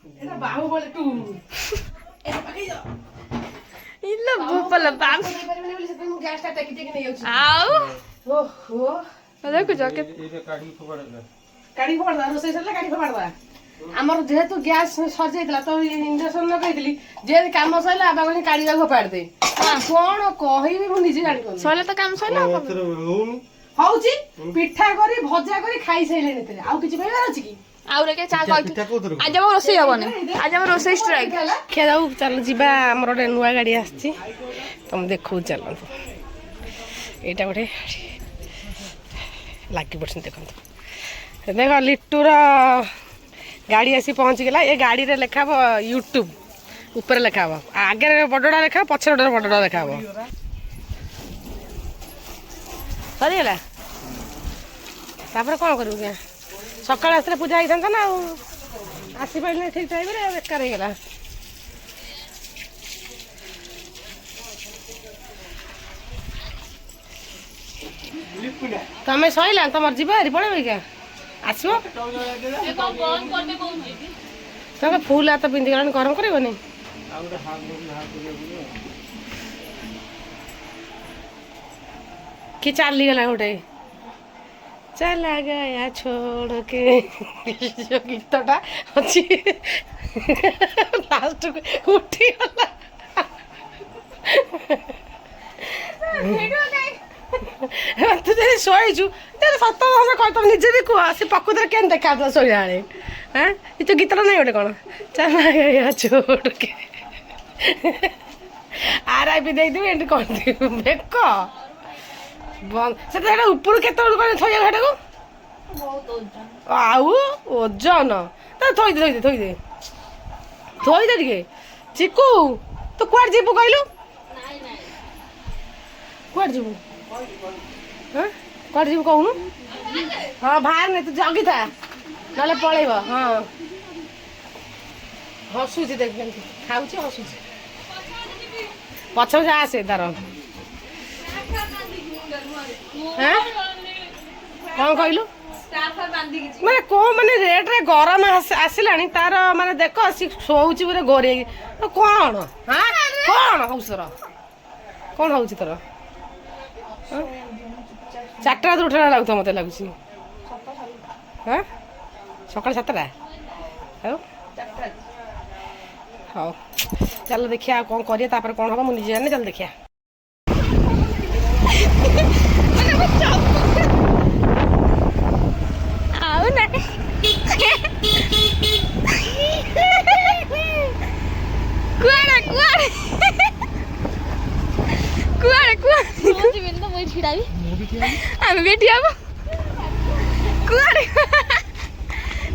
এটা বাহুবলী 2 এটা পাকেই যাও ইল্লা ভোপাল বাপ পারিবনি বলি সেদিন গ্যাসটা টেকি টেকি নেই যাଉଛି আউ ଓହୋ দেখো জ্যাকেট ଏଇଟା କାଢି ଫୋପାଡିବା ରୋଷେଇ ସରିଲା କାଢି ଫୋପାଡିବା ଆମର ଯେହେତୁ ଗ୍ୟାସ୍ ସରିଯାଇଥିଲା ତ ଇଣ୍ଡକ୍ସନ ଲଗେଇଥିଲି ଯେହେତୁ କାମ ସରିଲା ବାବା କହିଲେ କାଢିବାକୁ ଫୋପାଡି ଦେ କଣ କହିବି ମୁଁ ନିଜେ ଜାଣିପାରୁନି ସଇଲା ତ କାମ ସଇଲା ହଉଛି ପିଠା କରି ଭଜା କରି ଖାଇସାଇଲେଣି ଏଥିରେ ଆଉ କିଛି କହିବାର ଅଛି କି ଆଉ ରେ କେ ଚା କହିଥିଲି ଆଜି ଆମ ରୋଷେଇ ହବନି ଆଜି ଆମ ରୋଷେଇ ଷ୍ଟ୍ରାଇକ୍ ଦେଖିଆ ଯାଉ ଚାଲ ଯିବା ଆମର ଗୋଟେ ନୂଆ ଗାଡି ଆସିଛି ତମେ ଦେଖଉଛି ଚାଲନ୍ତୁ ଏଇଟା ଗୋଟେ ଲାଗି ପଡୁଛନ୍ତି ଦେଖନ୍ତୁ ଦେଖ ଲିଟୁର ଗାଡ଼ି ଆସି ପହଞ୍ଚିଗଲା ଏ ଗାଡ଼ିରେ ଲେଖା ହବ ୟୁଟ୍ୟୁବ ଉପରେ ଲେଖା ହବ ଆଗରେ ବଡ଼ଟା ଲେଖା ହବ ପଛରେ ଗୋଟେ ବଡ଼ଟା ଲେଖା ହବ ସରିଗଲା ତାପରେ କ'ଣ କରିବୁ କି ସକାଳେ ଆସିଲେ ପୂଜା ହେଇଥାନ୍ତା ନା ଆଉ ଆସିପାରିଲେ ଠିକ୍ ଟାଇମ୍ରେ ବେକାର ହେଇଗଲା ତମେ ସଇଲା ତମର ଯିବ ହେରି ପଳେଇବ କି ଆସିବ ତମେ ଫୁଲ ହାତ ପିନ୍ଧିଗଲାଣି ଗରମ କରିବନି କି ଚାଲିଗଲା ଗୋଟେ चला गया छोड़ के जो गीतटा अच्छी लास्ट उठी गला तू जे शोइछु तेरे सत भाषा कह तुम निजे भी कह से पकुदर केन देखा तो शोइला रे हैं ये तो गीतटा नहीं गोटे कोन चला गया छोड़ के आरआई भी दे दू एंड कर दे बेको से ऊपर के थोड़ा हेटा को आउ ओजन थोई दे थोई दे थोई दे टे चिकू तू कुआड़ जीवु कहलु कुआड़ जीवु कुआड़ जीवु कहूनु हाँ बाहर नहीं तू जगी था ना पलैब हाँ हसुची देख खाऊँ हसुची पछ आसे तार कौन कहलु माने को माने रेट रे गरम आसिलानी तार माने देख सी शोउची पुरे गोरे कौन हाँ कौन हौसर कौन हौची तोर चारटा उठा लगुता मत लगुच हाँ सकाल 7टा हाँ चल देखिया कौन करिए तापर कौन हम मुझे जाने चल देखिया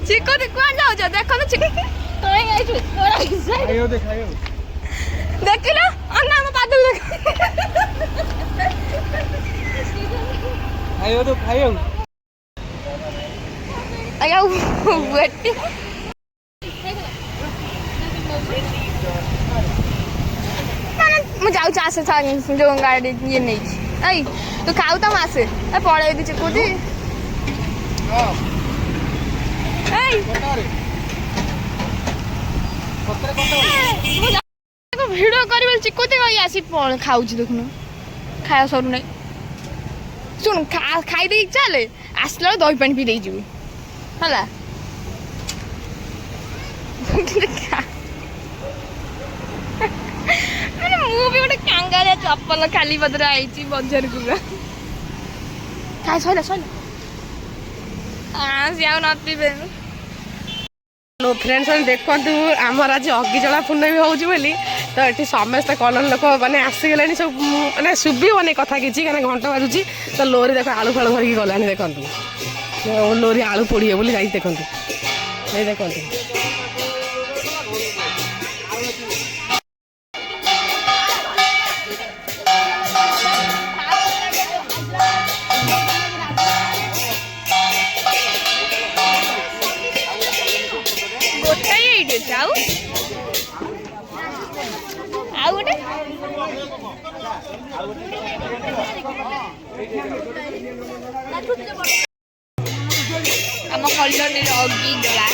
चिको कुआ जाओ देख देखिल अन्ना पाद मुझे आसे जो गाड़ी ये नहीं तू खाऊ तो आसे पड़े दी चिकुदी भिड़ कर चिकुदी आसी खाऊ देखुन खाया सरू ना शुण खाई दे चले आसला दही पानी पी देजी है मुझे गोटे कांगालिया चप्पल खाली पदर आई बजार को खाए सैला सैला सी आउ नथिबे हेलो फ्रेंड्स देखु आमर आज अगिजला पूर्णमी होची बोली तो ये समस्त कॉलोनी लोक मैंने आसीगले सब मैंने शुभन कथा किसी क्या घंटा बाजुची तो लोरी देख आलू फालू धरिकी गलानी देखु लोरी आलू पोड़े बोली जाई देखु ये देखु आम कलोनी अगी जला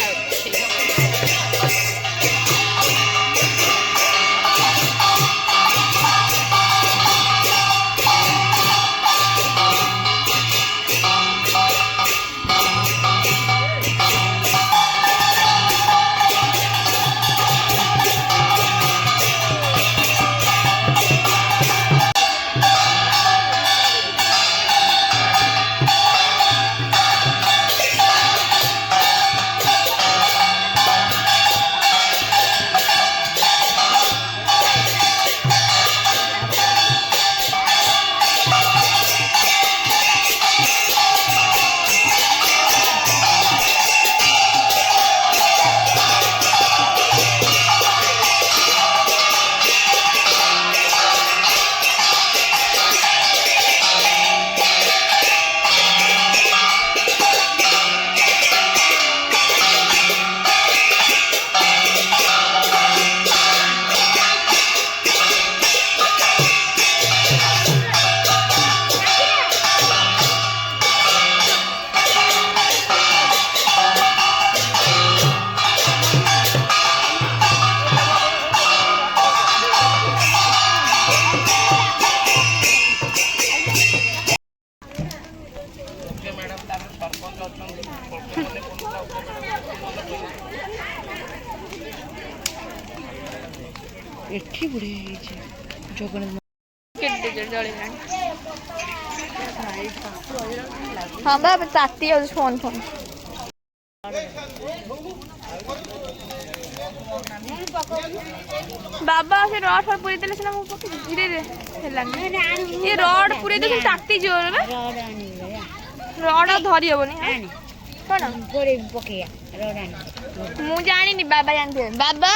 ଏଠି ବୁଢ଼ୀ ହେଇଛି ଜଗନ୍ନାଥ ହଁ ବା ତାତି ଯାଉଛି ଫୋନ୍ ବାବା ସେ ରଡ୍ ଫଡ୍ ପୁରେଇ ଦେଲେ ସିନା ମୁଁ ପକେଇବି ଧୀରେ ଧୀରେ ହେଲାନି ଏ ରଡ୍ ପୁରେଇ ଦେଲେ ତାତି ଯିବ ନା ରଡ୍ ଆଉ ଧରି ହବନି କଣ ମୁଁ ଜାଣିନି ବାବା ଜାଣିଥିବେ ବାବା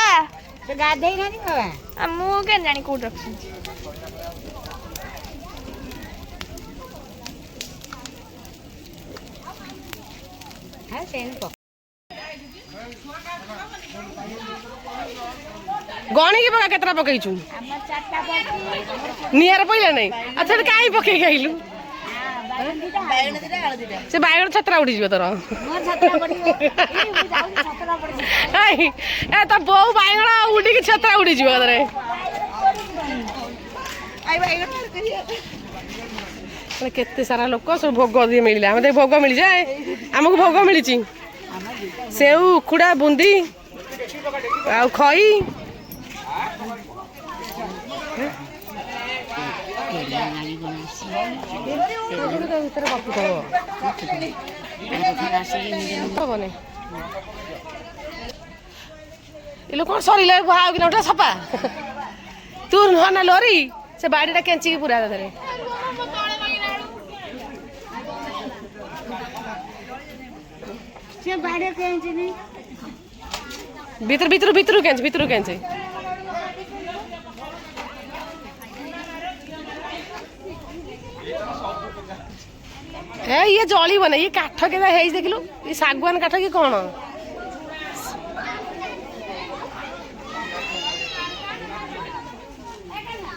ଗାଧେଇ ନାହାନ୍ତି ବାବା ମୁଁ କେମିତି ଜାଣି କୋଉଠି ରଖିଛନ୍ତି ଗଣିକି ପକା କେତେଟା ପକେଇଛୁ ନିଆର ପଇଲା ନାଇଁ ଆଚ୍ଛା କାହିଁ ପକେଇ ଖାଇଲୁ ସେ ବାଇଗଣ ଛତରା ଉଠିଯିବ ତୋର ଏ ତା ବୋଉ ବାଇଗଣ ଉଠିକି ଛତରା ଉଠିଯିବ ତୋରେ କେତେ ସାରା ଲୋକ ସବୁ ଭୋଗ দিয়ে ମିଳିଲା ଆମେ ଭୋଗ ମିଳିଯାଏ ଆମକୁ ଭୋଗ ମିଳିଛି ସେଉ ଉଖୁଡ଼ା ବୁନ୍ଦି ଆଉ ଖଇ କଣ ସରିଲା କିଲୋମିଟର ସଫା ତୁ ନୁହ ନା ଲୋରି ସେ ବାଡ଼ିଟା କେଞ୍ଚିକି ପୁରା ତା ଭିତରୁ କେଞ୍ଚେ ଇଏ ଜଳିବ ନା ଇଏ କାଠ କେବେ ହେଇଛି ଦେଖିଲୁ ଇଏ ଶାଗୁଆନ କାଠ କି କଣ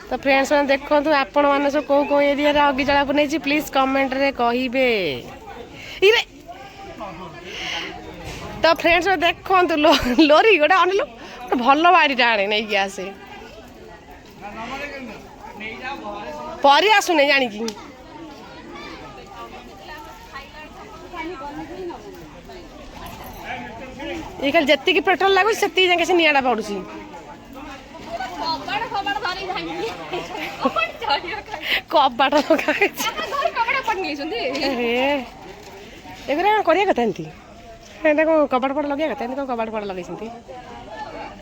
ତ ଫ୍ରେଣ୍ଡସ୍ ମାନେ ଦେଖନ୍ତୁ ଆପଣ ମାନେ ସବୁ କୋଉ ଏରିଆରେ ଅଗି ଜଳାକୁ ନେଇଛି ପ୍ଲିଜ କମେଣ୍ଟରେ କହିବେ ଇରେ ତ ଫ୍ରେଣ୍ଡସ୍ ମାନେ ଦେଖନ୍ତୁ ଲୋରି ଗୋଟେ ଅନିଲୁ ଗୋଟେ ଭଲ ବାଡ଼ିଟା ଆଣେ ନେଇକି ଆସେ ପରି ଆସୁନି ଜାଣିକି ये खाली जेतिकी पेट्रोल लागू सेतिकी जाके से निआडा पड़ुसी कबाट एगुरा करिया कथा एंती एंता को कबाट पड़ लगे कथा एंती को कबाट पड़ लगे सेंती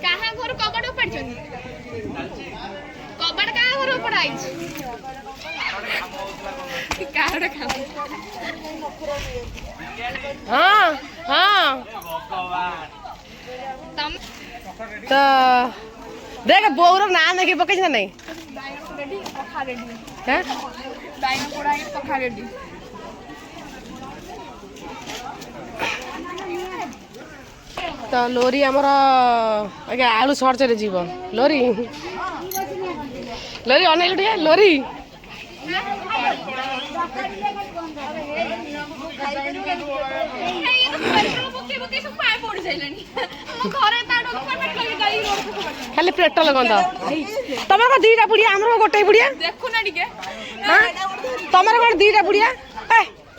काहा घर कबाट पड़छन कबाट काहा घर पड़ाई काहा खा हाँ हाँ तो देख बोर ना देखी पकई ना नहीं रेडी पखा रेडी हैं डाइन कोड़ा पखा रेडी तो लोरी आमर आगे आलू सर्च रे जीव लोरी लोरी अनेल टिके लोरी खाली पेट्रोल गंध तुम कौन दीटा बुढ़िया आमर गोटे बुढ़िया देखु ना टिके तुम कौन दीटा बुढ़िया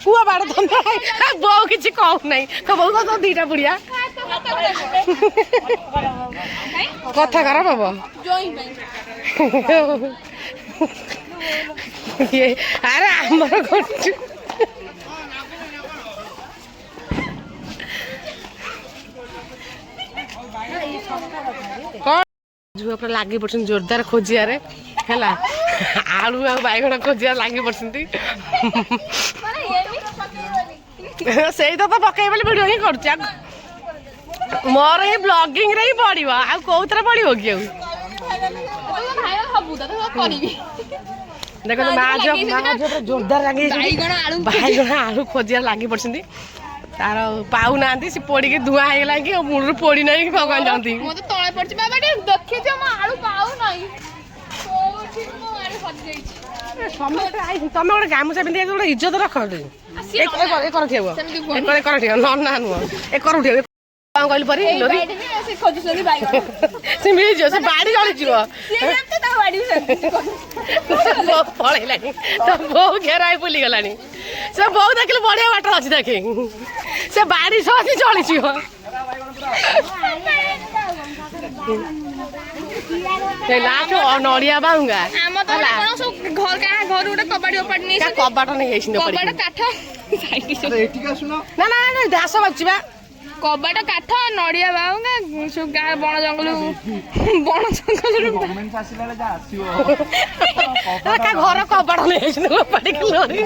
पुआ बाड़ तुम बो किसी कहू ना बो कह दीटा बुढ़िया कथा खराब हम अरे आमर झुआ पूरा लगी पड़े जोरदार खोजियारे है आलू आ बैगण खोजिया लगी पड़े से तो पकई बोले भिडियो ही कर मोर ही ब्लॉगिंग रे ही पड़ो आ कौन पड़ो कि देख जोरदार लगे बैगण आलू खोजिया लगी पड़े तार पाऊ ना सी पोड़ी के धुआं हो गला कि मुंडू पोड़ी ना भगवान जानती मते तळे पड़छ बाबा टे देखि जे हम आलू पाऊ नाही कोठी मो आरे फस गई समस्त आई तमे गोटे गामुसा पिंदी गोटे इज्जत रख एक कर ठेव एक कर ठेव न ना नु एक कर ठेव कौन कहली परी लोरी से खोजुसनी बैगण से मिल जो से बाड़ी जळि जीवो से जमते ता बाड़ी से पळैलानी तो बहु घेराई बुली गलानी से बहु देखले बढ़िया वाटर अछि देखे से बाड़ी सही जळि जीवो ଲାଷ୍ଟ ନଡିଆ ବାହୁଙ୍ଗା ଆମ ତ ଗୋଟେ କଣ ସବୁ ଘର କାହା ଘରୁ ଗୋଟେ କବାଡି ଓପାଡ଼ି ନେଇ କବାଟ ନେଇ ଯାଇଛନ୍ତି କବାଟ କାଠ ନା ନା ନା ଦାସ ବାଜୁଛି ବା କବାଟ କାଠ ନଡିଆ ବାହୁଙ୍ଗା ସବୁ ଗାଁ ବଣ ଜଙ୍ଗଲରୁ ଘର କବାଟ ନେଇ ଯାଇଛନ୍ତି ଓପାଡ଼ିକି ଲରି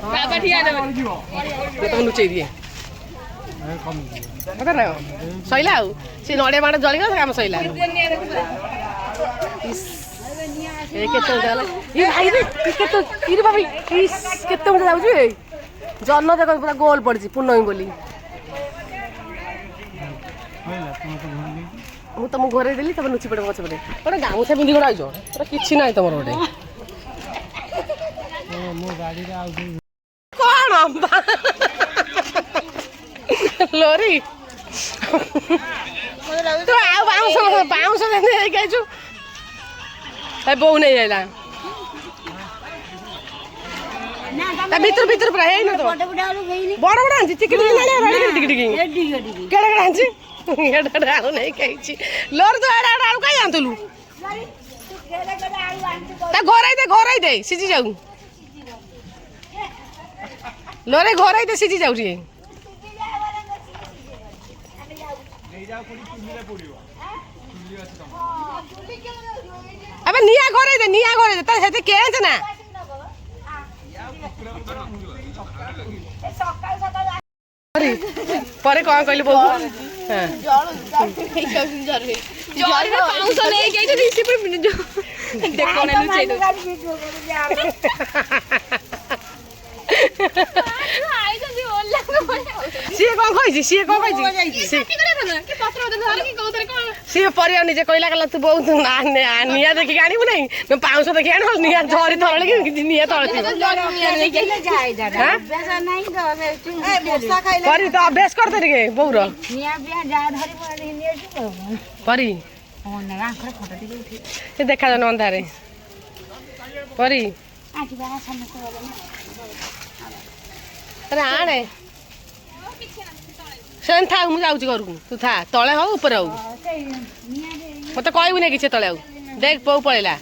ବାବା ଠିଆ ଦେବେ ତମେ ଲୁଚେଇ ଦିଏ ସଇଲା ଆଉ ସେ ନଡିଆ ବାଣ ଜଳିଗଲା କାମ ସଇଲା କେତେ କେତେ ଯାଉଛି ଜହ୍ନ ଦେଖ ପୁରା ଗୋଲ ପଡିଛି ପୂର୍ଣ୍ଣମୀ ବୋଲି ମୁଁ ତମକୁ ଘରେ ଦେଲି ତମେ ଲୁଚି ପଡେ ପଛପଟେ ଗୋଟେ ଗାମୁଛା ପିନ୍ଧି ଗୋଟେ ଆଇଛ ପୁରା କିଛି ନାହିଁ ତମର ଗୋଟେ କଣ ଲୋରି ତୁ ଆଉ ବାଉଁଶ ହେଇକି ଆଇଛୁ ବୋଉ ନେଇ ଯାଇଲା ତା ଭିତରୁ ପୁରା ହେଇନ ତ ବଡ ବଡ ଆଣିଛି ଟିକେ କେଡେ ଆଣିଛି ଏଡେ ଆଳୁ ନେଇକି ଆଇଛି ଲୋର ତ ଏଡେ ଆଳୁ କାହିଁ ଆଣିଥିଲୁ ତା ଘରେଇ ଦେ ସିଝି ଯାଉ ଲୋରେ ଘରେଇ ଦେ ସିଝି ଯାଉ ଟିକେ ଏବେ ନିଆଁ ଘରେଇ ଦେ ତା ସେତେ କେଞ୍ଚ ନା ପରେ କଣ କହିଲି ବୋଉ ସିଏ କଣ କହିଛି ସିଏ ପରିବା ନିଜେ କହିଲା କହିଲା ତୁ ବହୁତ ନିଆଁ ଦେଖିକି ଆଣିବୁ ନାହିଁ ପାଉଁଶ ଦେଖି ଆଣିବୁ ନିଆଁ ଧରି ତରଳିକି ନିଆଁ ତଳଥିବ ପରି ତ ଅଭ୍ୟାସ କରିଦେ ଟିକେ ବୋଉର ପରି ସେ ଦେଖାଯାଉନି ଅନ୍ଧାରେ ପରି ଆଣେ ସେମିତି ଥାଉ ମୁଁ ଯାଉଛି ଘରକୁ ତୁ ଥା ତଳେ ହଉ ଉପରେ ହଉ ମତେ କହିବୁ ନାଇଁ କିଛି ତଳେ ଆଉ ଦେଖ ବୋଉ ପଳେଇଲା